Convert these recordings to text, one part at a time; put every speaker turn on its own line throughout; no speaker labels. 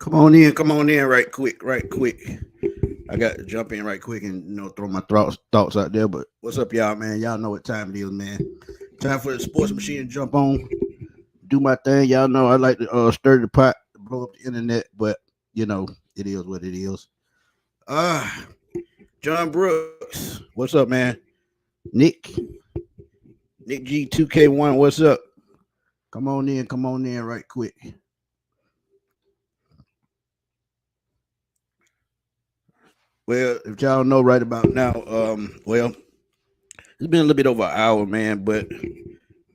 Come on in, right quick, right quick. I got to jump in right quick and throw my thoughts out there. But what's up, y'all, man? Y'all know what time it is, man. Time for the sports machine to jump on, do my thing. Y'all know I like to stir the pot, blow up the internet, but you know it is what it is. Uh John Brooks, what's up, man? Nick, Nick G2K1, what's up? Come on in, right quick. Well, if y'all know right about now, it's been a little bit over an hour, man, but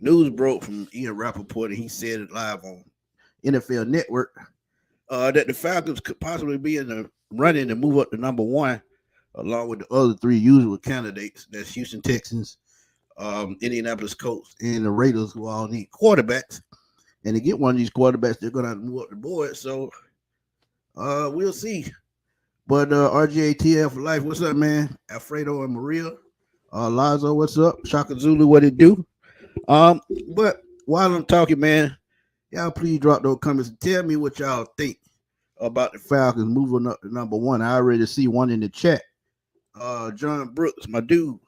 news broke from Ian Rappaport, and he said it live on NFL Network that the Falcons could possibly be in the running to move up to number one, along with the other three usual candidates. That's Houston Texans, Indianapolis Colts, and the Raiders, who all need quarterbacks. And to get one of these quarterbacks, they're going to have to move up the board. So we'll see. But RJTF for life, what's up, man? Alfredo and Maria. Lazo, what's up? Shaka Zulu, what it do? But while I'm talking, man, y'all please drop those comments and tell me what y'all think about the Falcons moving up to number one. I already see one in the chat. John Brooks, my dude,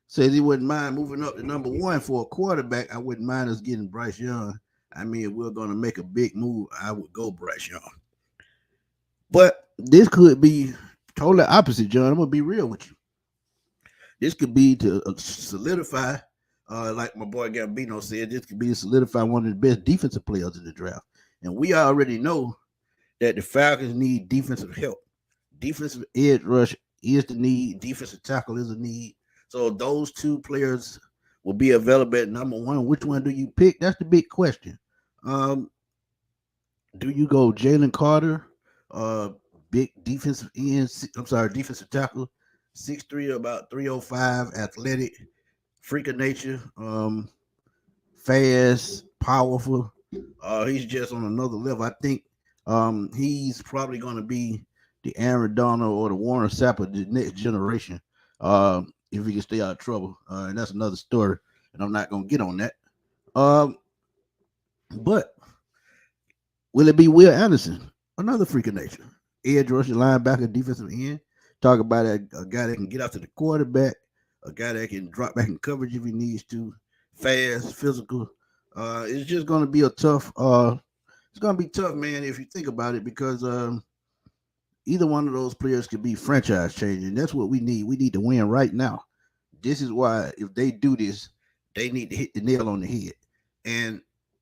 says he wouldn't mind moving up to number one for a quarterback. I wouldn't mind us getting Bryce Young. I mean, if we're going to make a big move, I would go Bryce Young. But this could be totally opposite, John. I'm going to be real with you. This could be to solidify, like my boy Gambino said, this could be to solidify one of the best defensive players in the draft. And we already know that the Falcons need defensive help. Defensive edge rush is the need. Defensive tackle is a need. So those two players will be available at number one. Which one do you pick? That's the big question. Do you go Jalen Carter, big defensive end? Defensive tackle, 6'3", about 305, athletic, freak of nature, fast, powerful. He's just on another level. I think he's probably going to be the Aaron Donald or the Warren Sapp of the next generation, if he can stay out of trouble. And that's another story, and I'm not going to get on that. But will it be Will Anderson, another freak of nature, edge rusher, linebacker, defensive end? Talk about a guy that can get out to the quarterback, a guy that can drop back in coverage if he needs to, fast, physical. It's just going to be a tough. It's going to be tough, man, if you think about it, because either one of those players could be franchise changing. That's what we need. We need to win right now. This is why, if they do this, they need to hit the nail on the head. And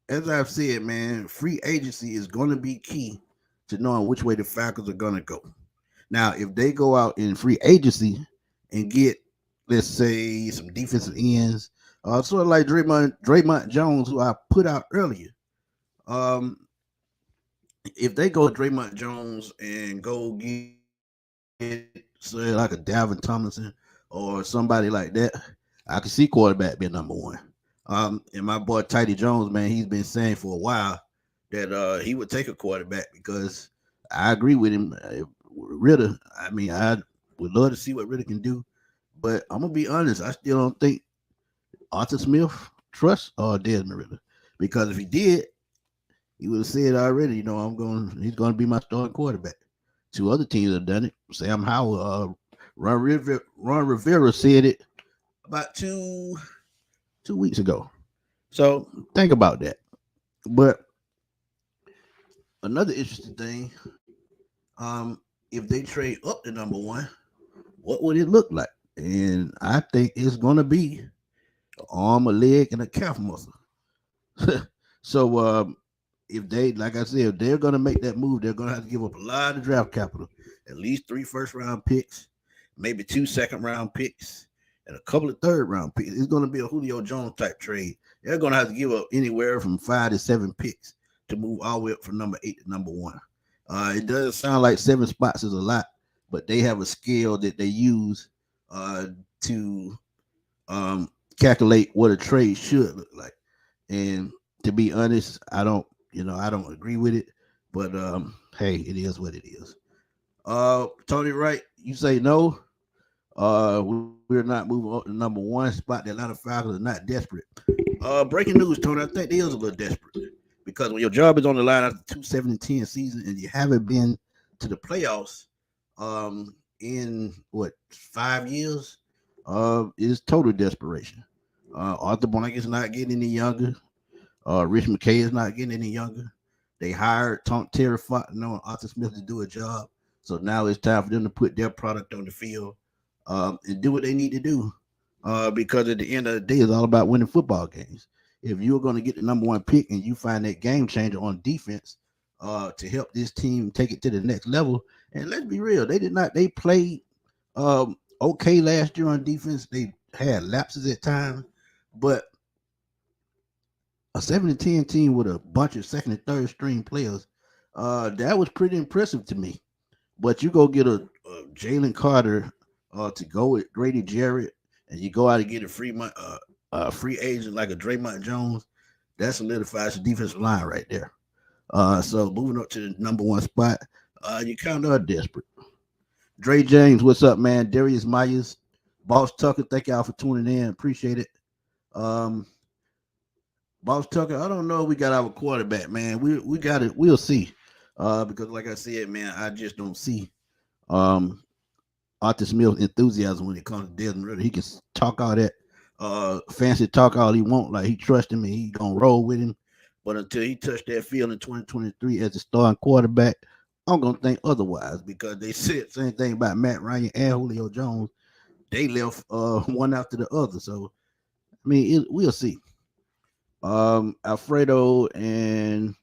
as I've said, man, free agency is going to be key to knowing which way the Falcons are going to go. Now, if they go out in free agency and get, let's say, some defensive ends, sort of like Draymond Jones, who I put out earlier. If they go Draymond Jones and go get, say, like a Dalvin Tomlinson or somebody like that, I can see quarterback being number one. And my boy Tidy Jones, man, he's been saying for a while that he would take a quarterback, because I agree with him. Ritter, I mean, I would love to see what Ritter can do, but I'm gonna be honest, I still don't think Arthur Smith trusts Desmond Ritter, because if he did, he would have said already, he's gonna be my starting quarterback. Two other teams have done it. Sam Howell, Ron Rivera said it about two weeks ago. So think about that. But another interesting thing, if they trade up to number one, what would it look like? And I think it's gonna be an arm, a leg, and a calf muscle. So if they, like I said, if they're gonna make that move, they're gonna have to give up a lot of draft capital, at least 3 first-round picks, maybe 2 second-round picks, and a couple of third-round picks. It's gonna be a Julio Jones type trade. They're gonna have to give up anywhere from 5 to 7 picks to move all the way up from number 8 to number 1. It doesn't sound like 7 spots is a lot, but they have a scale that they use to calculate what a trade should look like. And to be honest, I don't agree with it, but hey, it is what it is. Tony Wright, you say no. We're not moving up to number 1 spot. The Atlanta Falcons are not desperate. Breaking news, Tony. I think they is a little desperate, because because when your job is on the line after 2-7-10 season and you haven't been to the playoffs in what 5 years, is total desperation. Arthur Blank is not getting any younger. Rich McKay is not getting any younger. They hired Terry Fontenot and Arthur Smith to do a job. So now it's time for them to put their product on the field and do what they need to do. Because at the end of the day, it's all about winning football games. If you're going to get the number one pick and you find that game changer on defense to help this team take it to the next level, and let's be real, they played okay last year on defense. They had lapses at times, but a 7-10 team with a bunch of second and third string players, that was pretty impressive to me. But you go get a Jalen Carter to go with Grady Jarrett, and you go out and get a free agent like a Draymond Jones, that solidifies the defensive line right there. So moving up to the number one spot, you kind of are desperate. Dre James, what's up, man? Darius Myers, Boss Tucker, thank y'all for tuning in. Appreciate it. Boss Tucker, I don't know if we got our quarterback, man. We got it. We'll see. Because like I said, man, I just don't see Arthur Smith's enthusiasm when it comes to Desmond Ridder. He can talk all that fancy talk all he want, like he trusts him and he gonna roll with him. But until he touched that field in 2023 as a starting quarterback, I'm gonna think otherwise, because they said the same thing about Matt Ryan and Julio Jones. They left one after the other. So I mean, we'll see. Alfredo and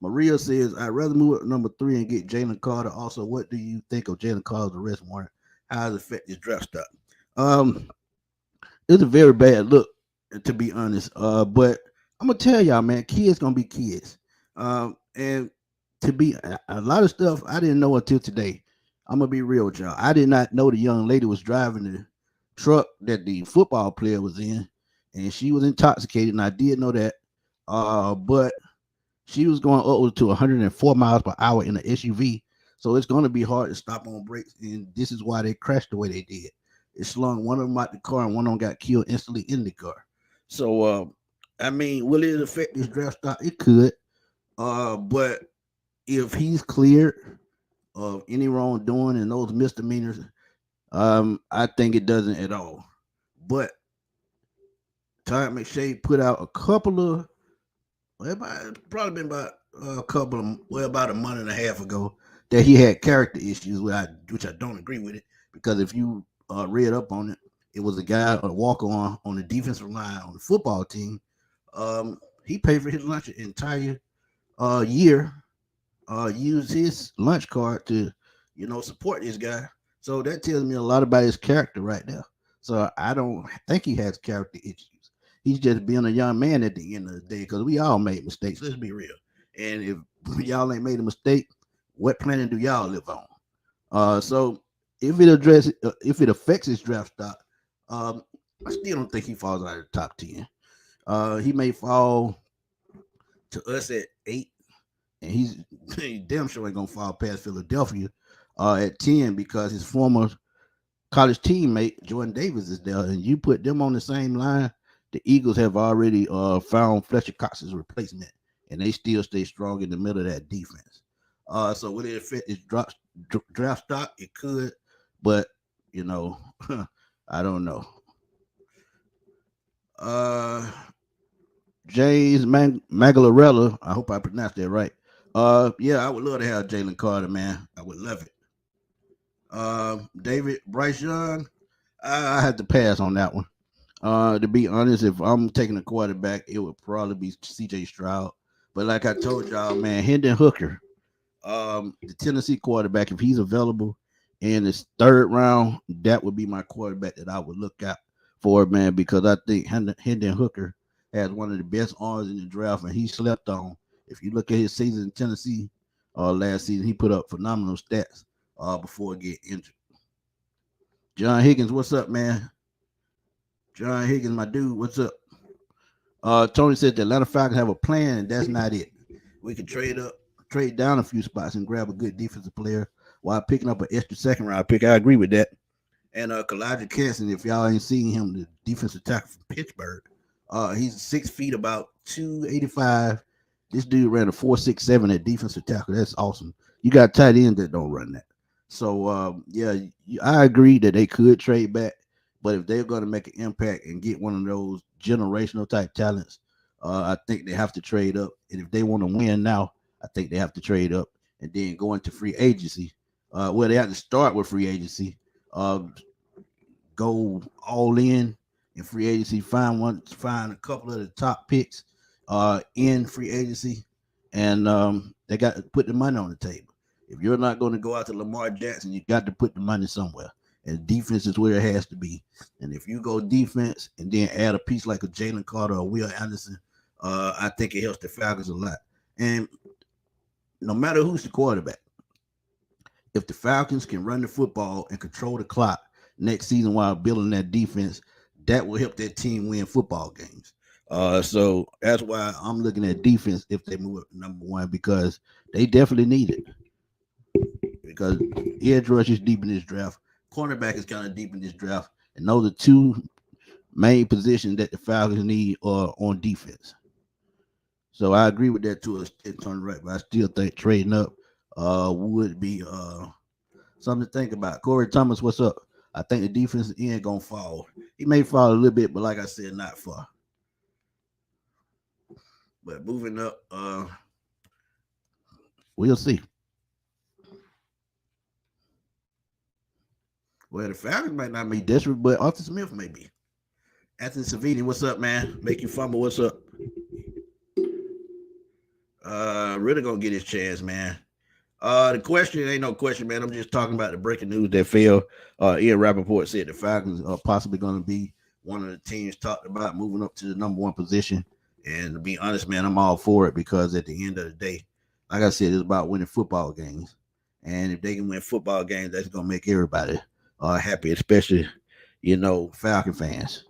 Maria says, I'd rather move up to number 3 and get Jalen Carter. Also, what do you think of Jalen Carter's arrest warrant? How does it affect his draft stock? It's a very bad look, to be honest. But I'm gonna tell y'all, man, kids gonna be kids. And to be a lot of stuff I didn't know until today. I'm gonna be real with y'all. I did not know the young lady was driving the truck that the football player was in, and she was intoxicated, and I did know that. But she was going up to 104 miles per hour in an SUV, so it's going to be hard to stop on brakes, and this is why they crashed the way they did. It slung one of them out the car, and one of them got killed instantly in the car. So, I mean, will it affect his draft stock? It could. But if he's cleared of any wrongdoing and those misdemeanors, I think it doesn't at all. But Todd McShay put out a couple of, it's probably been about about a month and a half ago, that he had character issues, which I don't agree with it, because if you read up on it, it was a guy, a walk-on on the defensive line on the football team. He paid for his lunch an entire year, used his lunch card to, support this guy. So that tells me a lot about his character right there. So I don't think he has character issues. He's just being a young man at the end of the day, because we all made mistakes. Let's be real. And if y'all ain't made a mistake, what planet do y'all live on? So if it affects his draft stock, I still don't think he falls out of the top 10. He may fall to us at 8, and he damn sure ain't gonna fall past Philadelphia at 10, because his former college teammate Jordan Davis is there, and you put them on the same line. The Eagles have already found Fletcher Cox's replacement, and they still stay strong in the middle of that defense. So will it affect his draft stock? It could, but I don't know. James Magalarella, I hope I pronounced that right. Yeah, I would love to have Jalen Carter, man. I would love it. David Bryce Young, I had to pass on that one. To be honest, if I'm taking a quarterback, it would probably be CJ Stroud. But like I told y'all, man, Hendon Hooker, the Tennessee quarterback, if he's available in his 3rd round, that would be my quarterback that I would look out for, man, because I think Hendon Hooker has one of the best arms in the draft, and he slept on. If you look at his season in Tennessee last season, he put up phenomenal stats before he get injured. John Higgins, what's up, man? John Higgins, my dude, what's up? Tony said the Atlanta Falcons have a plan, and that's not it. We can trade down a few spots and grab a good defensive player while picking up an extra 2nd round pick. I agree with that. And Kalijah Kancey, if y'all ain't seen him, the defensive tackle from Pittsburgh, he's 6 feet, about 285, This dude ran a 4.67 at defensive tackle. That's awesome. You got tight ends that don't run that. So yeah, I agree that they could trade back, but if they're going to make an impact and get one of those generational type talents, I think they have to trade up. And if they want to win now, I think they have to trade up and then go into free agency. Well, they have to start with free agency. Uh, go all in free agency. Find a couple of the top picks in free agency, and they got to put the money on the table. If you're not going to go out to Lamar Jackson, you got to put the money somewhere. And defense is where it has to be. And if you go defense and then add a piece like a Jalen Carter or Will Anderson, I think it helps the Falcons a lot. And no matter who's the quarterback, if the Falcons can run the football and control the clock next season while building that defense, that will help that team win football games. So that's why I'm looking at defense if they move up to number one, because they definitely need it. Because edge rush is deep in this draft, cornerback is kind of deep in this draft, and those are two main positions that the Falcons need on defense. So I agree with that to a ton right, but I still think trading up would be something to think about. Corey Thomas, what's up? I think the defensive end gonna fall. He may fall a little bit, but like I said, not far. But moving up, we'll see. Well, the Falcons might not be desperate, but Arthur Smith may be. Anthony Savini, what's up, man? Make you fumble, what's up? Really gonna get his chance, man. The question ain't no question, man. I'm just talking about the breaking news that fell. Ian Rappaport said the Falcons are possibly going to be one of the teams talked about moving up to the number one position. And to be honest, man, I'm all for it, because at the end of the day, like I said, it's about winning football games. And if they can win football games, that's going to make everybody happy, especially, Falcon fans,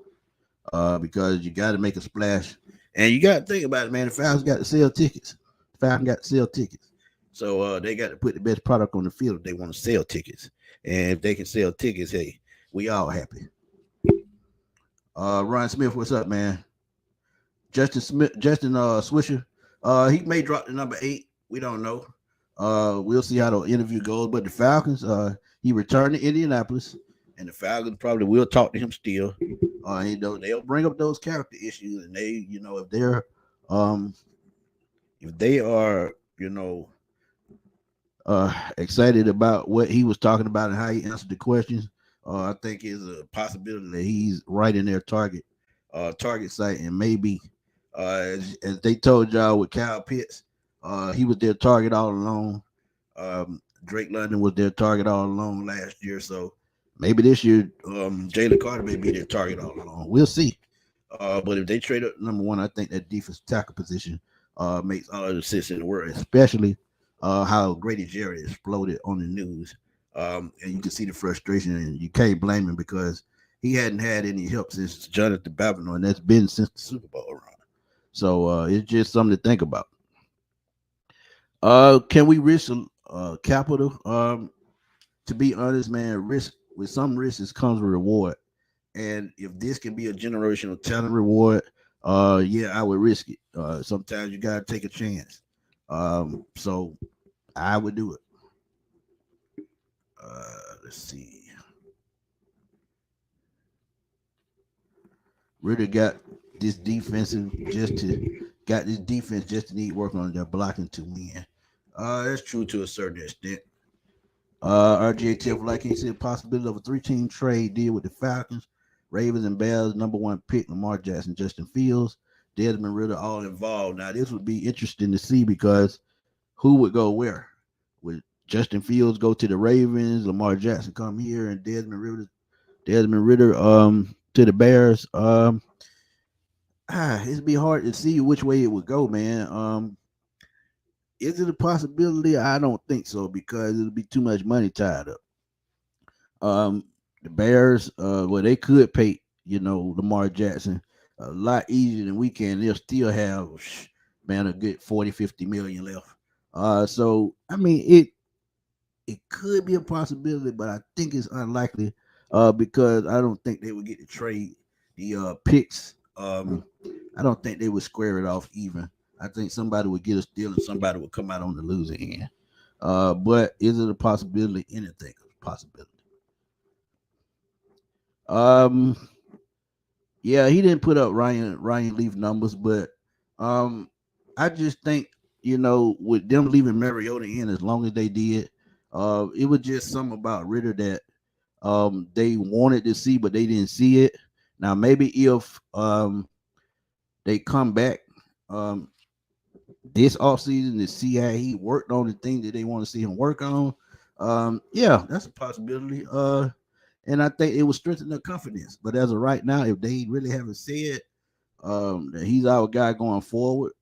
because you got to make a splash. And you got to think about it, man. The Falcons got to sell tickets. So they got to put the best product on the field if they want to sell tickets. And if they can sell tickets, hey, we all happy. Ryan Smith, what's up, man? Justin Swisher, he may drop to number 8. We don't know. We'll see how the interview goes. But the Falcons, he returned to Indianapolis, and the Falcons probably will talk to him still. They'll bring up those character issues, and they, if they are, excited about what he was talking about and how he answered the questions, I think is a possibility that he's right in their target site, and maybe as they told y'all with Kyle Pitts, he was their target all along. Drake London was their target all along last year, so maybe this year Jalen Carter may be their target all along. We'll see. But if they trade up number one, I think that defensive tackle position makes all of the sense in the world, especially how Grady Jarrett exploded on the news. And you can see the frustration, and you can't blame him, because he hadn't had any help since Jonathan Babino, and that's been since the Super Bowl run. So it's just something to think about. Can we risk capital? To be honest, man, with some risks comes a reward. And if this can be a generational talent reward, yeah, I would risk it. Sometimes you gotta take a chance. So I would do it. Let's see. Really got this defense just to need work on their blocking to win. That's true to a certain extent. RJ Tiff, like he said, possibility of a 3-team trade deal with the Falcons, Ravens, and Bears. Number one pick Lamar Jackson, Justin Fields, Desmond Ridder, all involved. Now this would be interesting to see, because who would go where? Would Justin Fields go to the Ravens, Lamar Jackson come here, and Desmond Ridder to the Bears? It'd be hard to see which way it would go, man. Is it a possibility? I don't think so, because it'll be too much money tied up. The Bears, well, they could pay, Lamar Jackson a lot easier than we can. They'll still have, man, a good 40-50 million left. So I mean, it could be a possibility, but I think it's unlikely, because I don't think they would get to trade the picks. I don't think they would square it off even. I think somebody would get a steal and somebody would come out on the losing end. But is it a possibility? Anything is a possibility. Um, yeah, he didn't put up Ryan Leaf numbers, but um, I just think with them leaving Mariota in as long as they did, it was just something about Ritter that they wanted to see, but they didn't see it. Now maybe if they come back um this offseason to see how he worked on the thing that they want to see him work on, yeah, that's a possibility. And I think it will strengthen their confidence. But as of right now, if they really haven't said that he's our guy going forward,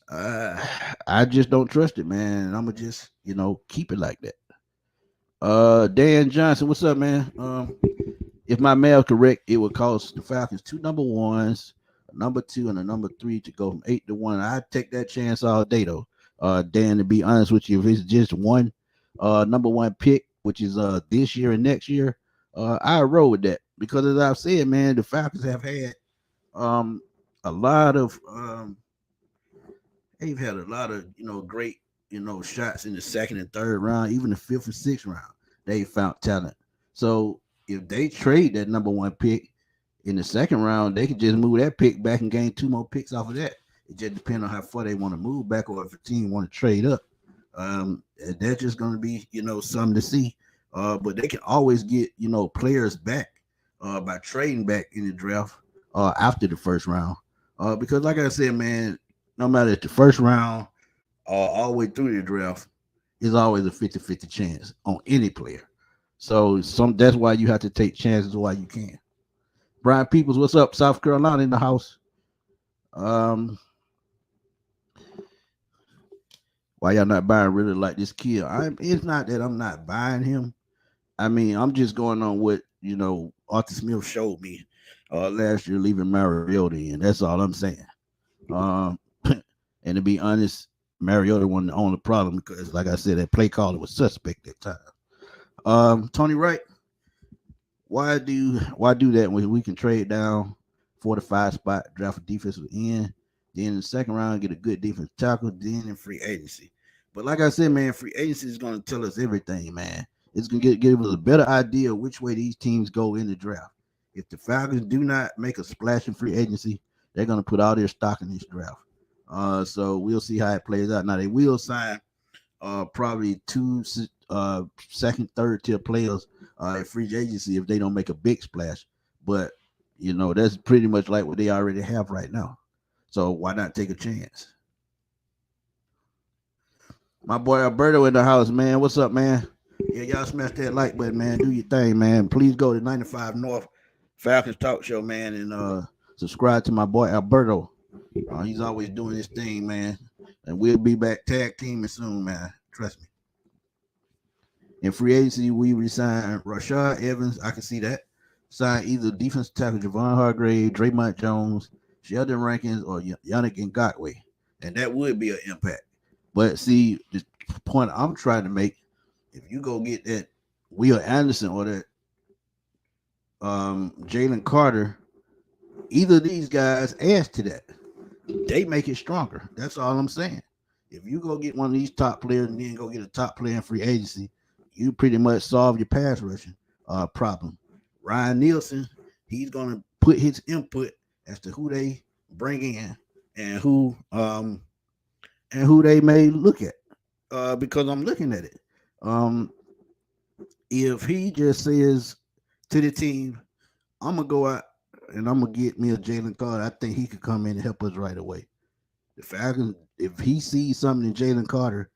I just don't trust it, man. And I'm gonna just keep it like that. Dan Johnson, what's up, man? If my math correct, it would cost the Falcons 2 number 1s, a number 2, and a number 3 to go from 8-1. I'd take that chance all day, though. Dan, to be honest with you, if it's just one number 1 pick, which is this year and next year, I roll with that because, as I've said, man, the Falcons have had a lot of they've had a lot of great shots in the second and third round, even the fifth and sixth round. They found talent. So if they trade that number 1 pick in the second round, they could just move that pick back and gain 2 more picks off of that. It just depends on how far they want to move back, or if a team want to trade up. That's just going to be something to see. But they can always get players back by trading back in the draft after the first round. Because like I said, man, no matter if the first round or all the way through the draft, is always a 50-50 chance on any player. So that's why you have to take chances while you can. Brian Peoples, what's up? South Carolina in the house. Why y'all not buying really like this kid? It's not that I'm not buying him. I mean, I'm just going on what Arthur Smith showed me last year, leaving Mariota in. That's all I'm saying. And to be honest, Mariota wasn't the only problem because, like I said, that play caller was suspect that time. Tony Wright, why do that when we can trade down 4-5 spot, draft a defensive end, then in the second round get a good defensive tackle, then in free agency? But like I said, man, free agency is going to tell us everything, man. It's going to give us a better idea of which way these teams go in the draft. If the Falcons do not make a splash in free agency, they're going to put all their stock in this draft. So we'll see how it plays out. Now they will sign probably 2 second, third tier players at free agency if they don't make a big splash. But that's pretty much like what they already have right now. So why not take a chance? My boy Alberto in the house, man. What's up, man? Yeah, y'all smash that like button, man. Do your thing, man. Please go to 95 North Falcons Talk Show, man, and subscribe to my boy Alberto. He's always doing his thing, man. And we'll be back tag teaming soon, man. Trust me. In free agency, we resign Rashad Evans. I can see that. Sign either defensive tackle Javon Hargrave, Draymond Jones, Sheldon Rankins, or Yannick Ngakoue. And that would be an impact. But see, the point I'm trying to make, if you go get that Will Anderson or that Jalen Carter, either of these guys adds to that. They make it stronger. That's all I'm saying. If you go get one of these top players and then go get a top player in free agency, you pretty much solve your pass rushing problem. Ryan Nielsen, he's going to put his input as to who they bring in and who they may look at. Because I'm looking at it. If he just says to the team, I'm gonna go out and I'm gonna get me a Jalen Carter, I think he could come in and help us right away. The Falcons, if he sees something in Jalen Carter,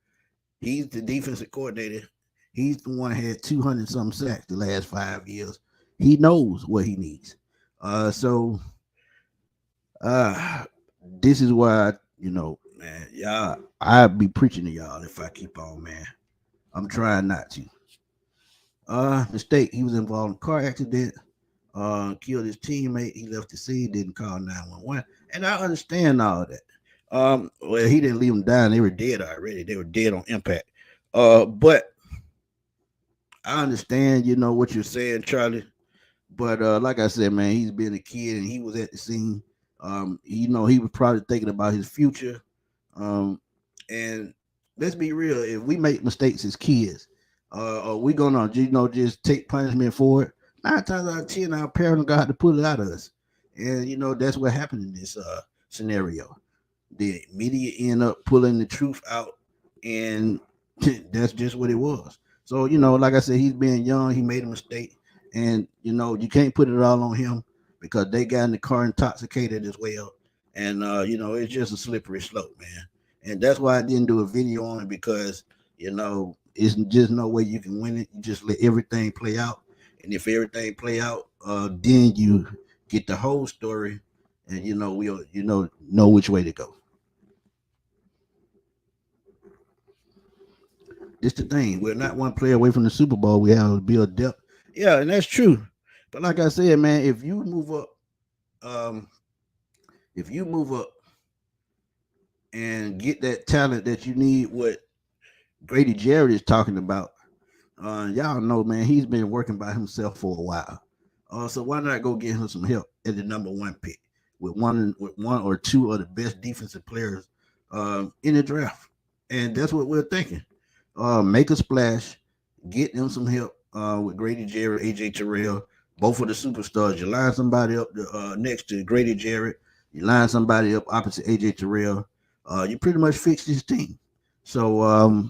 he's the defensive coordinator. He's the one that had 200 something sacks the last 5 years. He knows what he needs. So this is why, man, y'all, I'd be preaching to y'all if I keep on, man. I'm trying not to. Mistake, he was involved in a car accident, killed his teammate. He left the scene, didn't call 911. And I understand all that. Well, he didn't leave them down. They were dead already. They were dead on impact. But I understand, what you're saying, Charlie. But like I said, man, he's been a kid and he was at the scene. He was probably thinking about his future. And let's be real, if we make mistakes as kids, are we gonna just take punishment for it? 9 times out of 10, our parents got to pull it out of us. And that's what happened in this scenario. The media end up pulling the truth out, and that's just what it was. So like I said, he's being young, he made a mistake, and you can't put it all on him because they got in the car intoxicated as well. And it's just a slippery slope, man. And that's why I didn't do a video on it, because it's just no way you can win it. You just let everything play out, and if everything play out, then you get the whole story, and we'll know which way to go. This the thing. We're not one player away from the Super Bowl. We have to build depth. Yeah, and that's true. But like I said, man, um, if you move up and get that talent that you need, what Grady Jarrett is talking about, y'all know, man, he's been working by himself for a while. So why not go get him some help at the number one pick with one or two of the best defensive players in the draft? And that's what we're thinking. Make a splash, get them some help with Grady Jarrett, AJ Terrell, both of the superstars. You line somebody up next to Grady Jarrett, you line somebody up opposite AJ Terrell. You pretty much fix this team. So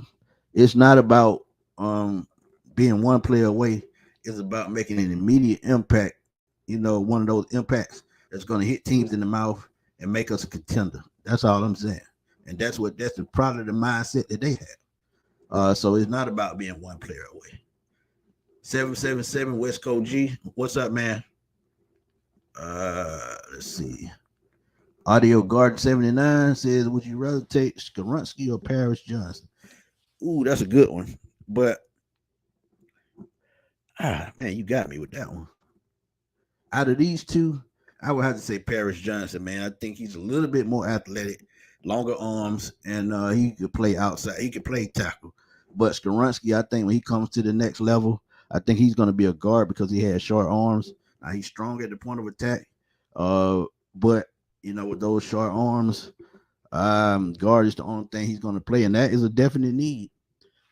it's not about being one player away. It's about making an immediate impact. One of those impacts that's going to hit teams in the mouth and make us a contender. That's all I'm saying. And that's probably the mindset that they have. So it's not about being one player away. 777 West Coast G. What's up, man? Let's see. Audio Guard 79 says, would you rather take Skarunsky or Paris Johnson? Ooh, that's a good one. But man, you got me with that one. Out of these two, I would have to say Paris Johnson, man. I think he's a little bit more athletic, longer arms, and he could play outside. He could play tackle. But Skarunsky, I think when he comes to the next level, I think he's going to be a guard because he has short arms. Now, he's strong at the point of attack. But, with those short arms, guard is the only thing he's going to play, and that is a definite need.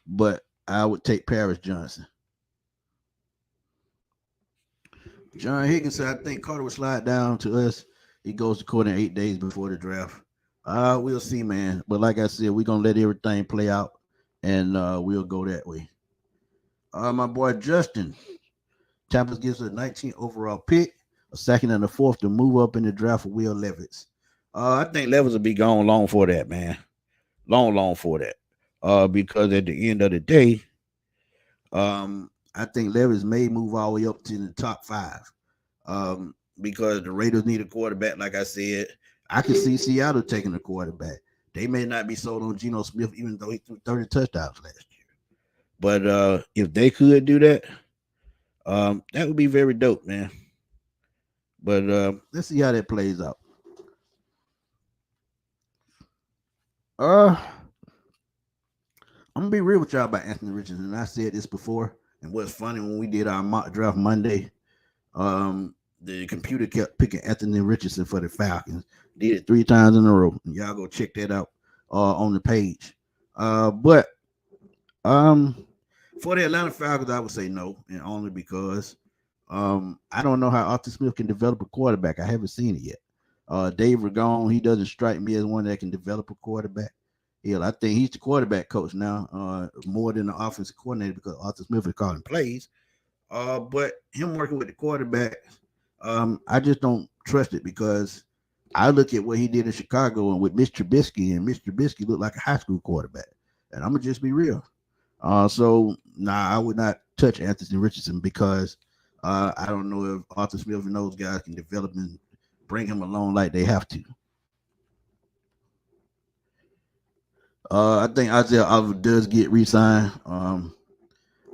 But I would take Paris Johnson. John Higgins said, I think Carter will slide down to us. He goes to court in 8 days before the draft. We'll see, man. But like I said, we're going to let everything play out, and we'll go that way. My boy Justin, Tampa gives a 19th overall pick, a second and a fourth to move up in the draft for Will Levis. I think Levis will be gone long for that, man. Long for that. Because at the end of the day, I think Levis may move all the way up to the top 5. Because the Raiders need a quarterback, like I said. I can see Seattle taking a quarterback. They may not be sold on Geno Smith, even though he threw 30 touchdowns last year. But if they could do that, that would be very dope, man. But let's see how that plays out. I'm gonna be real with y'all about Anthony Richardson. And I said this before. And what's funny, when we did our mock draft Monday, the computer kept picking Anthony Richardson for the Falcons. Did it 3 times in a row. Y'all go check that out on the page. But for the Atlanta Falcons, I would say no, and only because I don't know how Arthur Smith can develop a quarterback. I haven't seen it yet. Dave Ragone, he doesn't strike me as one that can develop a quarterback. Hell, I think he's the quarterback coach now, more than the offensive coordinator, because Arthur Smith is calling plays. But him working with the quarterback, I just don't trust it, because I look at what he did in Chicago and with Mr. Trubisky, and Mr. Trubisky looked like a high school quarterback. And I'm gonna just be real. So I would not touch Anthony Richardson, because I don't know if Arthur Smith and those guys can develop and bring him along like they have to. I think Isaiah Oliver does get re-signed.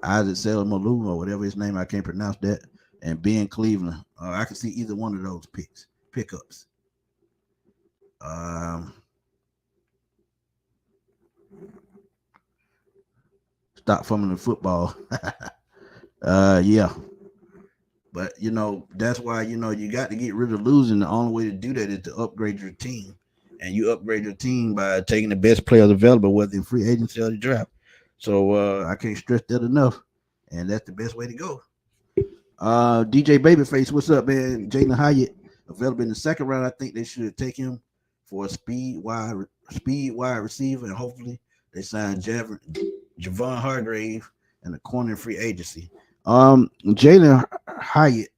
Isaac Seumalo, or whatever his name, I can't pronounce that, and Ben Cleveland. I can see either one of those pickups. Stop fumbling the football. Yeah. But that's why you got to get rid of losing. The only way to do that is to upgrade your team, and you upgrade your team by taking the best players available, whether in free agency or the draft. So I can't stress that enough, and that's the best way to go. DJ Babyface, what's up, man? Jalen Hyatt available in the second round. I think they should take him for a speed wide receiver, and hopefully they sign Javon Hargrave and a corner free agency. Jalen Hyatt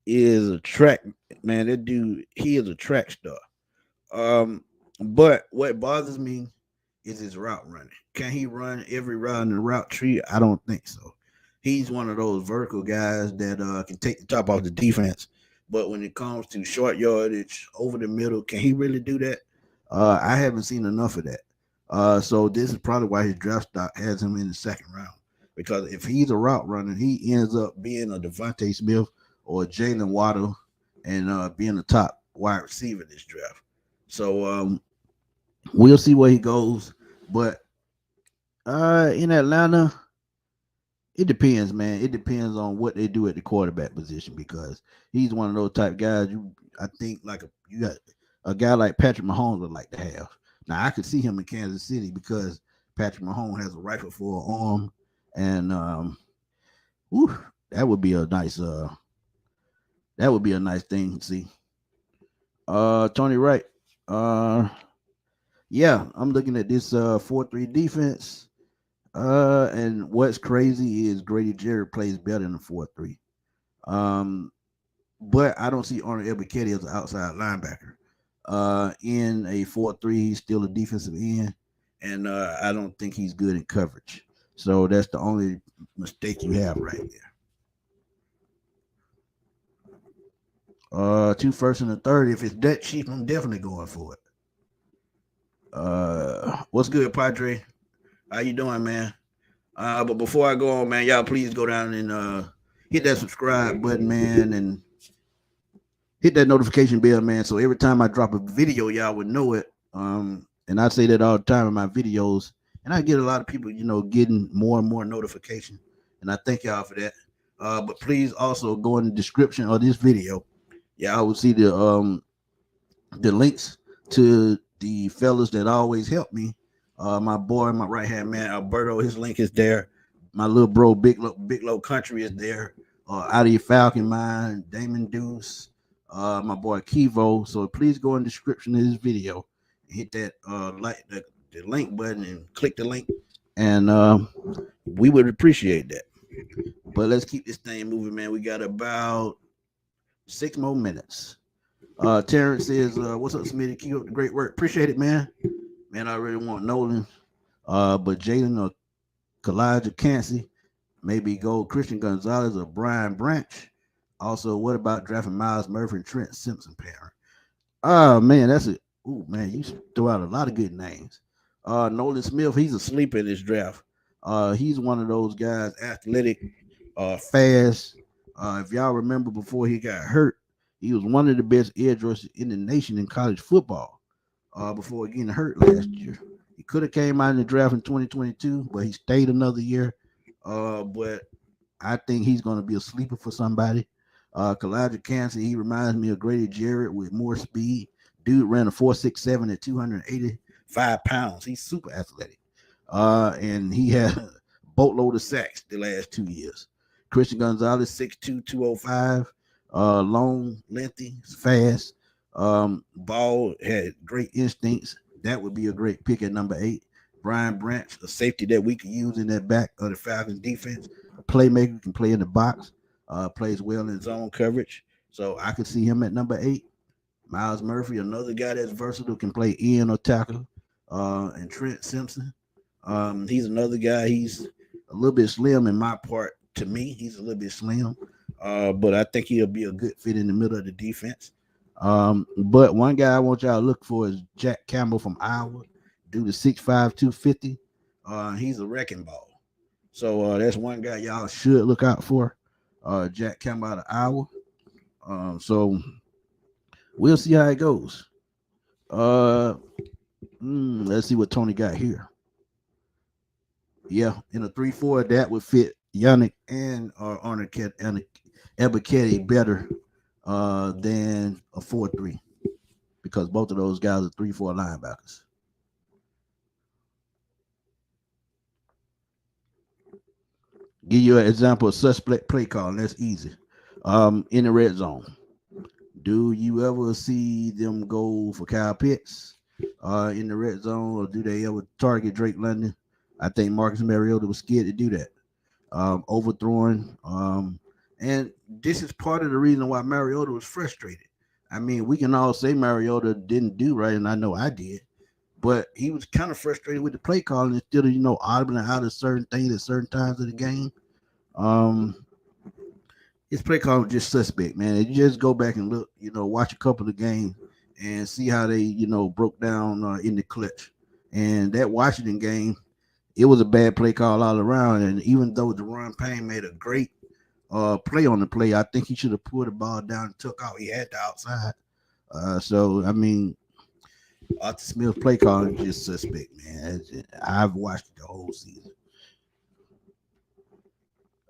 is a track man. That dude, he is a track star. Um, but what bothers me is his route running. Can he run every route in the route tree? I don't think so. He's one of those vertical guys that can take the top off the defense. But when it comes to short yardage over the middle, can he really do that? I haven't seen enough of that. So this is probably why his draft stock has him in the second round. Because if he's a route runner, he ends up being a Devontae Smith or a Jalen Waddle and being the top wide receiver in this draft. So we'll see where he goes. But in Atlanta, it depends, man. It depends on what they do at the quarterback position because he's one of those type guys. I think you got a guy like Patrick Mahomes would like to have. Now I could see him in Kansas City because Patrick Mahomes has a rifle for an arm, and that would be a nice thing to see. Tony Wright, yeah, I'm looking at this 4-3 defense. And what's crazy is Grady Jarrett plays better than 4-3. But I don't see Arnold Ebiketie as an outside linebacker. In a 4-3, he's still a defensive end, and I don't think he's good in coverage. So that's the only mistake you have right there. 2 first and a third. If it's that cheap, I'm definitely going for it. What's good, Padre? How you doing, man? But before I go on, man, y'all please go down and hit that subscribe button, man, and hit that notification bell, man. So every time I drop a video, y'all would know it. And I say that all the time in my videos, and I get a lot of people, getting more and more notification, and I thank y'all for that. But please also go in the description of this video. Y'all will see the links to the fellas that always help me. My boy, my right hand man, Alberto, his link is there. My little bro, Big Low Country is there. Out of your Falcon Mine, Damon Deuce, my boy Kivo. So please go in the description of this video and hit that the link button and click the link, and we would appreciate that. But let's keep this thing moving, man. We got about 6 more minutes. Terrence says, "What's up, Smitty? Keep up the great work. Appreciate it, man. Man, I really want Nolan, but Jalen or Kalijah Cansey, maybe go Christian Gonzalez or Brian Branch. Also, what about drafting Miles Murphy and Trent Simpson parent? Oh man, that's it. Oh man, you throw out a lot of good names. Nolan Smith, he's a sleeper in this draft. He's one of those guys, athletic, fast. If y'all remember before he got hurt, he was one of the best edge rushers in the nation in college football. Before getting hurt last year, he could have came out in the draft in 2022, but he stayed another year. But I think he's going to be a sleeper for somebody. Kalijah Cansey, he reminds me of Grady Jarrett with more speed. Dude ran a 4.67 at 285 pounds. He's super athletic. And he had a boatload of sacks the last 2 years. Christian Gonzalez, 6'2", 205, long, lengthy, fast. Ball had great instincts. That would be a great pick at number 8. Brian Branch, a safety that we could use in that back of the Falcons defense. A playmaker, can play in the box, plays well in zone coverage. So I could see him at number 8. Miles Murphy, another guy that's versatile, can play in or tackle. And Trent Simpson, he's another guy. He's a little bit slim in my part. To me, he's a little bit slim. But I think he'll be a good fit in the middle of the defense. But one guy I want y'all to look for is Jack Campbell from Iowa. Dude is 6'5", 250. He's a wrecking ball. So that's one guy y'all should look out for. Jack Campbell out of Iowa. So we'll see how it goes. Let's see what Tony got here. Yeah, in a 3-4, that would fit Yannick and Arnold Ebiketie better than a 4-3 because both of those guys are 3-4 linebackers. Give you an example of suspect play call, and that's easy. In the red zone, do you ever see them go for Kyle Pitts in the red zone, or do they ever target Drake London? I think Marcus Mariota was scared to do that, overthrowing. And this is part of the reason why Mariota was frustrated. I mean, we can all say Mariota didn't do right, and I know I did, but he was kind of frustrated with the play calling instead of audibling out of certain things at certain times of the game. His play call was just suspect, man. You just go back and look, watch a couple of games and see how they, broke down in the clutch. And that Washington game, it was a bad play call all around. And even though Deron Payne made a great play on the play, I think he should have pulled the ball down and took out. He had the outside. So I mean, Arthur Smith's play calling is just suspect, man. I've watched it the whole season.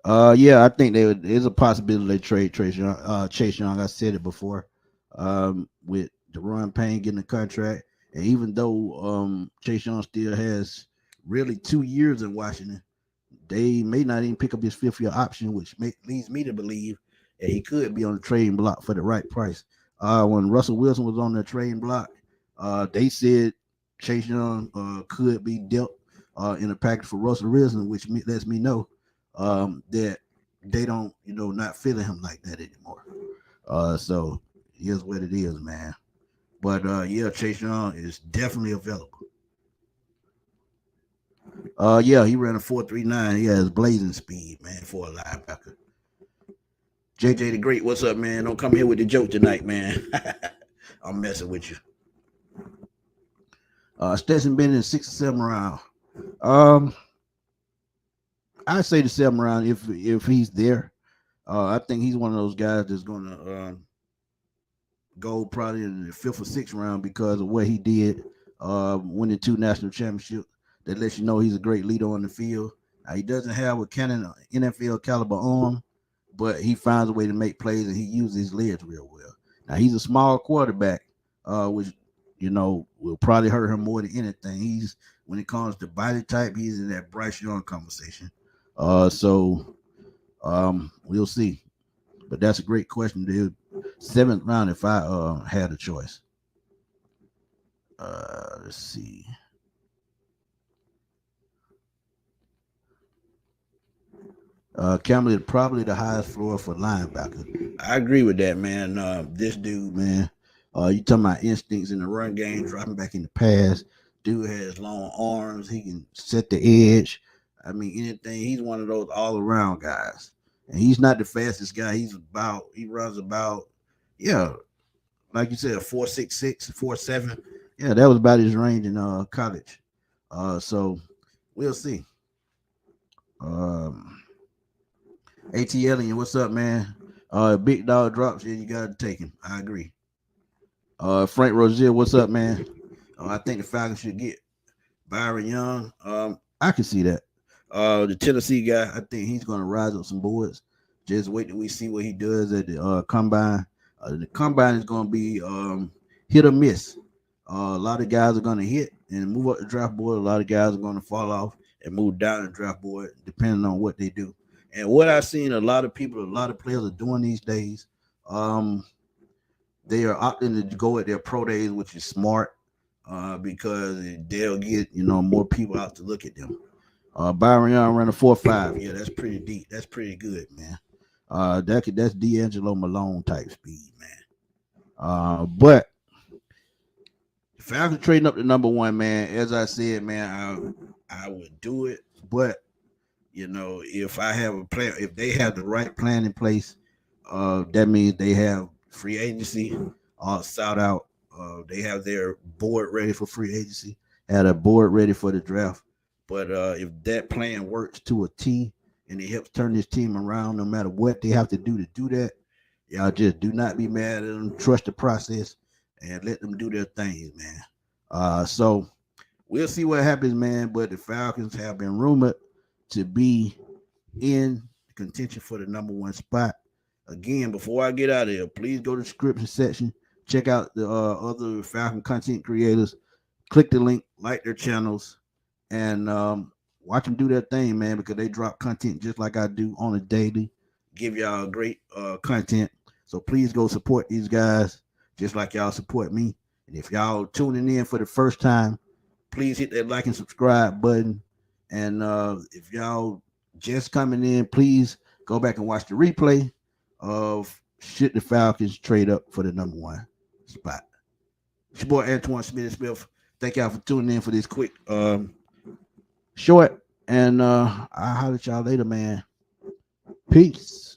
Yeah, I think there's a possibility they trade Chase Young. I said it before. With Deron Payne getting a contract, and even though Chase Young still has really 2 years in Washington, they may not even pick up his 5th-year option, which leads me to believe that he could be on the trading block for the right price. When Russell Wilson was on the trading block, they said Chase Young could be dealt in a package for Russell Wilson, which lets me know that they don't, not feeling him like that anymore. So here's what it is, man. But yeah, Chase Young is definitely available. Yeah, he ran a 4.39. He has blazing speed, man, for a linebacker. JJ the Great, what's up, man? Don't come here with the joke tonight, man. I'm messing with you. Stetson Bennett in 6 or 7 round. I say the 7th round if he's there. I think he's one of those guys that's gonna go probably in the 5th or 6th round because of what he did, winning 2 national championships. That lets you know he's a great leader on the field. He doesn't have a cannon NFL caliber arm, but he finds a way to make plays and he uses his legs real well. Now he's a small quarterback, which will probably hurt him more than anything. When it comes to body type, he's in that Bryce Young conversation. So we'll see. But that's a great question, dude. 7th round if I had a choice. Let's see. Campbell is probably the highest floor for linebacker. I agree with that, man. This dude, man, you talking about instincts in the run game, dropping back in the pass. Dude has long arms. He can set the edge. I mean, anything. He's one of those all-around guys. And he's not the fastest guy. He runs about, yeah, like you said, a 4.66, 4.7. Yeah, that was about his range in college. So we'll see. AT Alien, what's up, man? Big dog drops, yeah, you gotta take him. I agree. Frank Rozier, what's up, man? I think the Falcons should get Byron Young. I can see that. The Tennessee guy, I think he's gonna rise up some boards. Just wait till we see what he does at the combine. The combine is gonna be hit or miss. A lot of guys are gonna hit and move up the draft board. A lot of guys are gonna fall off and move down the draft board, depending on what they do. And what I've seen a lot of players are doing these days, they are opting to go at their pro days, which is smart because they'll get more people out to look at them. Byron Young ran a 4.5. Yeah, that's pretty deep. That's pretty good, man. That's D'Angelo Malone type speed, man. But the Falcons trading up to number 1, man. As I said, man, I would do it, but if I have a plan, if they have the right plan in place, that means they have free agency all sought out. They have their board ready for free agency, had a board ready for the draft. But if that plan works to a T and it helps turn this team around, no matter what they have to do that, y'all just do not be mad at them. Trust the process and let them do their things, man. So we'll see what happens, man. But the Falcons have been rumored to be in contention for the number 1 spot. Again, before I get out of here, please go to the description section. Check out the other Falcon content creators. Click the link, like their channels, and watch them do their thing, man, because they drop content just like I do on a daily. Give y'all great content. So please go support these guys just like y'all support me. And if y'all tuning in for the first time, please hit that like and subscribe button. And if y'all just coming in, please go back and watch the replay of should the Falcons trade up for the #1 spot. It's your boy Antoine Smitty Smith. Thank y'all for tuning in for this quick short. And I'll holler at y'all later, man. Peace.